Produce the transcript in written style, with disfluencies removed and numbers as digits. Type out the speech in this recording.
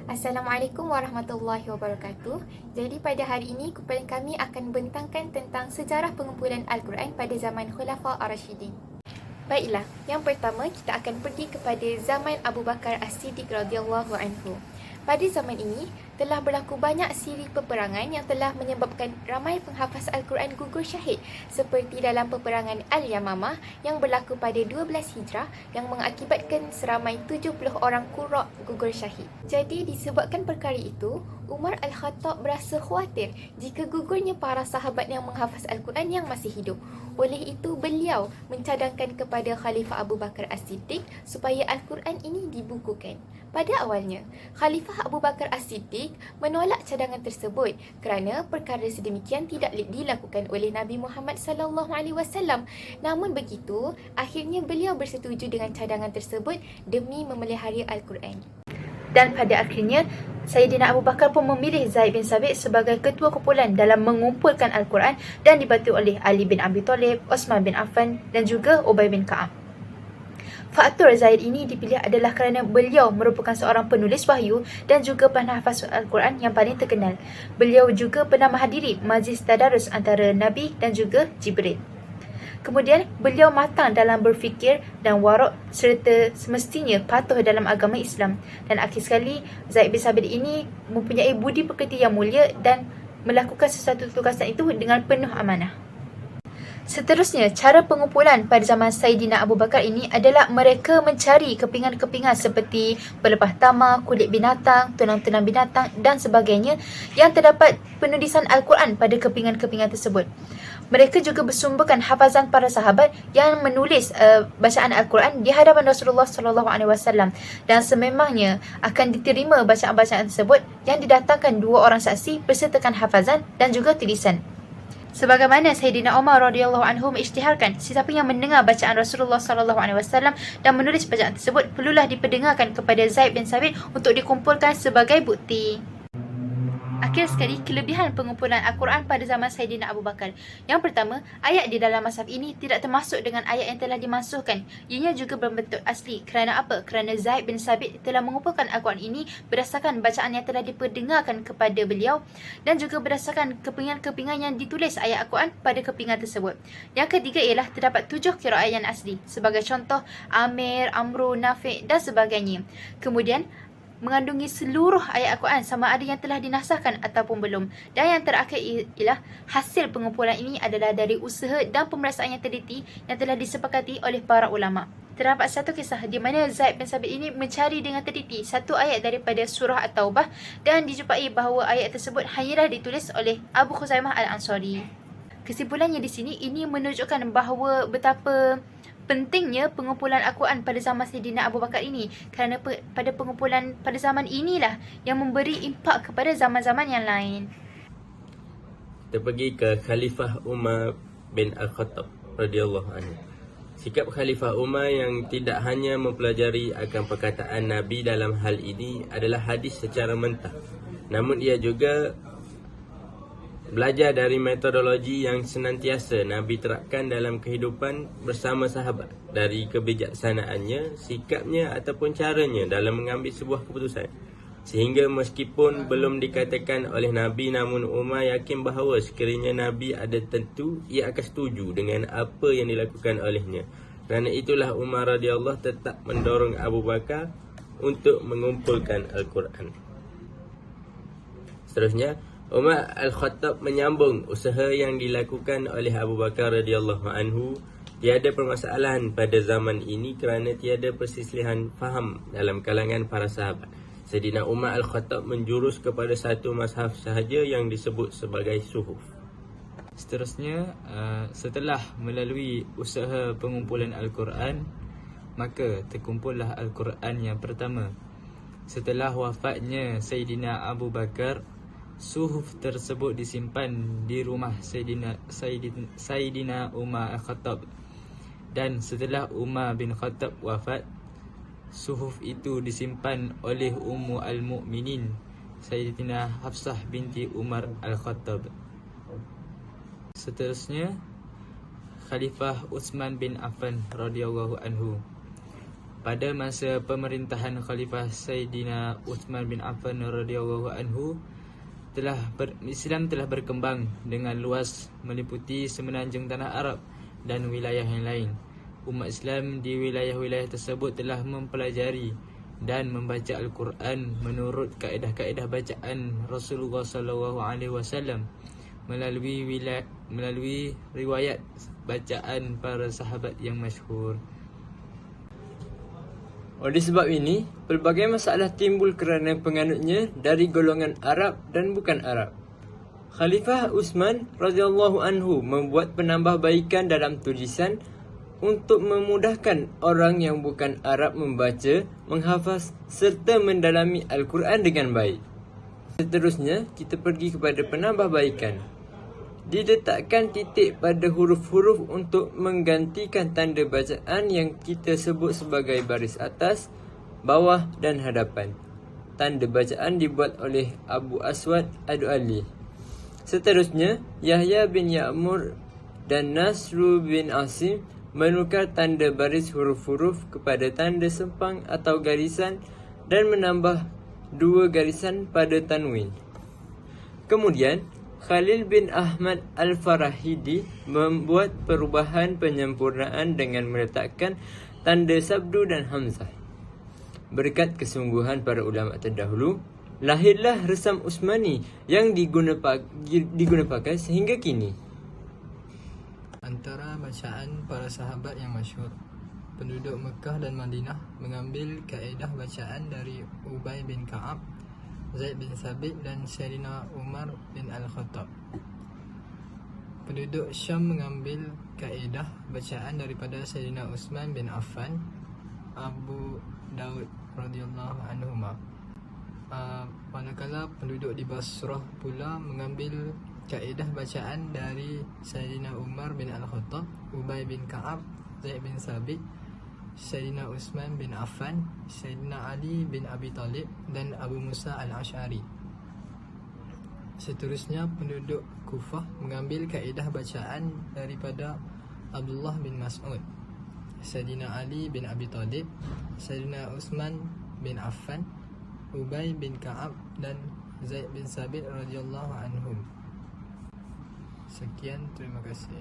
Assalamualaikum warahmatullahi wabarakatuh. Jadi pada hari ini kumpulan kami akan membentangkan tentang sejarah pengumpulan Al-Quran pada zaman Khulafa' Ar-Rasyidin. Baiklah, yang pertama kita akan pergi kepada zaman Abu Bakar As-Siddiq radhiyallahu anhu. Pada zaman ini, telah berlaku banyak siri peperangan yang telah menyebabkan ramai penghafaz Al-Quran gugur syahid, seperti dalam peperangan Al-Yamamah yang berlaku pada 12 Hijrah yang mengakibatkan seramai 70 orang qurra gugur syahid. Jadi disebabkan perkara itu, Umar Al-Khattab berasa khawatir jika gugurnya para sahabat yang menghafaz Al-Quran yang masih hidup. Oleh itu, beliau mencadangkan kepada Khalifah Abu Bakar As-Siddiq supaya Al-Quran ini dibukukan. Pada awalnya, Khalifah Abu Bakar As-Siddiq menolak cadangan tersebut kerana perkara sedemikian tidak dilakukan oleh Nabi Muhammad SAW. Namun begitu, akhirnya beliau bersetuju dengan cadangan tersebut demi memelihara Al-Quran. Dan pada akhirnya, Sayyidina Abu Bakar pun memilih Zaid bin Sabit sebagai ketua kumpulan dalam mengumpulkan Al-Quran dan dibantu oleh Ali bin Abi Thalib, Osman bin Affan dan juga Ubay bin Ka'ab. Faktor Zaid ini dipilih adalah kerana beliau merupakan seorang penulis wahyu dan juga penghafaz Al-Quran yang paling terkenal. Beliau juga pernah menghadiri majlis tadarus antara Nabi dan juga Jibril. Kemudian, beliau matang dalam berfikir dan warak serta semestinya patuh dalam agama Islam. Dan akhir sekali, Zaid bin Sabit ini mempunyai budi pekerti yang mulia dan melakukan sesuatu tugasan itu dengan penuh amanah. Seterusnya, cara pengumpulan pada zaman Sayyidina Abu Bakar ini adalah mereka mencari kepingan-kepingan seperti pelepah tamar, kulit binatang, tunang-tunang binatang dan sebagainya yang terdapat penulisan Al-Quran pada kepingan-kepingan tersebut. Mereka juga bersumberkan hafazan para sahabat yang menulis bacaan Al-Quran di hadapan Rasulullah SAW dan sememangnya akan diterima bacaan-bacaan tersebut yang didatangkan dua orang saksi bersertakan hafazan dan juga tulisan. Sebagaimana Sayyidina Umar radhiyallahu anhu mengisytiharkan, sesiapa yang mendengar bacaan Rasulullah SAW dan menulis bacaan tersebut perlulah diperdengarkan kepada Zaid bin Sabit untuk dikumpulkan sebagai bukti. Akhir sekali, kelebihan pengumpulan Al-Quran pada zaman Sayyidina Abu Bakar. Yang pertama, ayat di dalam mushaf ini tidak termasuk dengan ayat yang telah dimansuhkan. Ianya juga berbentuk asli. Kerana apa? Kerana Zaid bin Sabit telah mengumpulkan Al-Quran ini berdasarkan bacaan yang telah diperdengarkan kepada beliau dan juga berdasarkan kepingan-kepingan yang ditulis ayat Al-Quran pada kepingan tersebut. Yang ketiga ialah terdapat 7 qiraat yang asli. Sebagai contoh, Amir, Amru, Nafi' dan sebagainya. Kemudian, mengandungi seluruh ayat Al-Quran sama ada yang telah dinasahkan ataupun belum. Dan yang terakhir ialah hasil pengumpulan ini adalah dari usaha dan pemeriksaan yang teliti yang telah disepakati oleh para ulama. Terdapat satu kisah di mana Zaid bin Sabit ini mencari dengan teliti satu ayat daripada surah At-Taubah dan dijumpai bahawa ayat tersebut hanyalah ditulis oleh Abu Khuzaimah Al-Ansari. Kesimpulannya di sini, ini menunjukkan bahawa betapa pentingnya pengumpulan Al-Quran pada zaman Sayyidina Abu Bakar ini, kerana pada pengumpulan pada zaman inilah yang memberi impak kepada zaman-zaman yang lain. Kita pergi ke Khalifah Umar bin Al-Khattab radhiyallahu anhu. Sikap Khalifah Umar yang tidak hanya mempelajari akan perkataan Nabi dalam hal ini adalah hadis secara mentah, namun ia juga belajar dari metodologi yang senantiasa Nabi terapkan dalam kehidupan bersama sahabat, dari kebijaksanaannya, sikapnya ataupun caranya dalam mengambil sebuah keputusan. Sehingga meskipun belum dikatakan oleh Nabi, namun Umar yakin bahawa sekiranya Nabi ada tentu, ia akan setuju dengan apa yang dilakukan olehnya. Kerana itulah Umar radhiyallahu tetap mendorong Abu Bakar untuk mengumpulkan Al-Quran. Seterusnya, Umar Al-Khattab menyambung usaha yang dilakukan oleh Abu Bakar radhiyallahu anhu. Tiada permasalahan pada zaman ini kerana tiada perselisihan faham dalam kalangan para sahabat. Sayyidina Umar Al-Khattab menjurus kepada satu mazhab sahaja yang disebut sebagai suhuf. Seterusnya, setelah melalui usaha pengumpulan Al-Quran, maka terkumpullah Al-Quran yang pertama. Setelah wafatnya Sayyidina Abu Bakar, suhuf tersebut disimpan di rumah Sayyidina Umar Al-Khattab. Dan setelah Umar bin Khattab wafat, suhuf itu disimpan oleh Ummu Al-Mu'minin Sayyidina Hafsah binti Umar Al-Khattab. Seterusnya, Khalifah Utsman bin Affan radhiyallahu anhu. Pada masa pemerintahan Khalifah Sayyidina Uthman bin Affan radhiyallahu anhu, Islam telah berkembang dengan luas meliputi semenanjung tanah Arab dan wilayah yang lain. Umat Islam di wilayah-wilayah tersebut telah mempelajari dan membaca Al-Quran menurut kaedah-kaedah bacaan Rasulullah SAW melalui riwayat bacaan para sahabat yang masyhur. Oleh sebab ini, pelbagai masalah timbul kerana penganutnya dari golongan Arab dan bukan Arab. Khalifah Uthman radhiyallahu anhu membuat penambahbaikan dalam tulisan untuk memudahkan orang yang bukan Arab membaca, menghafaz serta mendalami Al-Quran dengan baik. Seterusnya, kita pergi kepada penambahbaikan. Diletakkan titik pada huruf-huruf untuk menggantikan tanda bacaan yang kita sebut sebagai baris atas, bawah dan hadapan. Tanda bacaan dibuat oleh Abu Aswad Ad-Du'ali. Seterusnya, Yahya bin Ya'mur dan Nasru bin Asim menukar tanda baris huruf-huruf kepada tanda sempang atau garisan dan menambah 2 garisan pada tanwin. Kemudian, Khalil bin Ahmad Al-Farahidi membuat perubahan penyempurnaan dengan meletakkan tanda sabdu dan hamzah. Berkat kesungguhan para ulama terdahulu, lahirlah resam Utsmani yang digunakan sehingga kini. Antara bacaan para sahabat yang masyhur, penduduk Mekah dan Madinah mengambil kaedah bacaan dari Ubay bin Ka'ab, Zaid bin Sabit dan Sayyidina Umar bin Al-Khattab. Penduduk Syam mengambil kaedah bacaan daripada Sayyidina Uthman bin Affan, Abu Daud radhiyallahu anhuma. Manakala penduduk di Basrah pula mengambil kaedah bacaan dari Sayyidina Umar bin Al-Khattab, Ubay bin Ka'ab, Zaid bin Sabit, Sayyidina Uthman bin Affan, Sayyidina Ali bin Abi Talib dan Abu Musa Al-Ash'ari. Seterusnya, penduduk Kufah mengambil kaedah bacaan daripada Abdullah bin Mas'ud, Sayyidina Ali bin Abi Talib, Sayyidina Uthman bin Affan, Ubay bin Ka'ab dan Zaid bin Sabit radhiyallahu anhum. Sekian, terima kasih.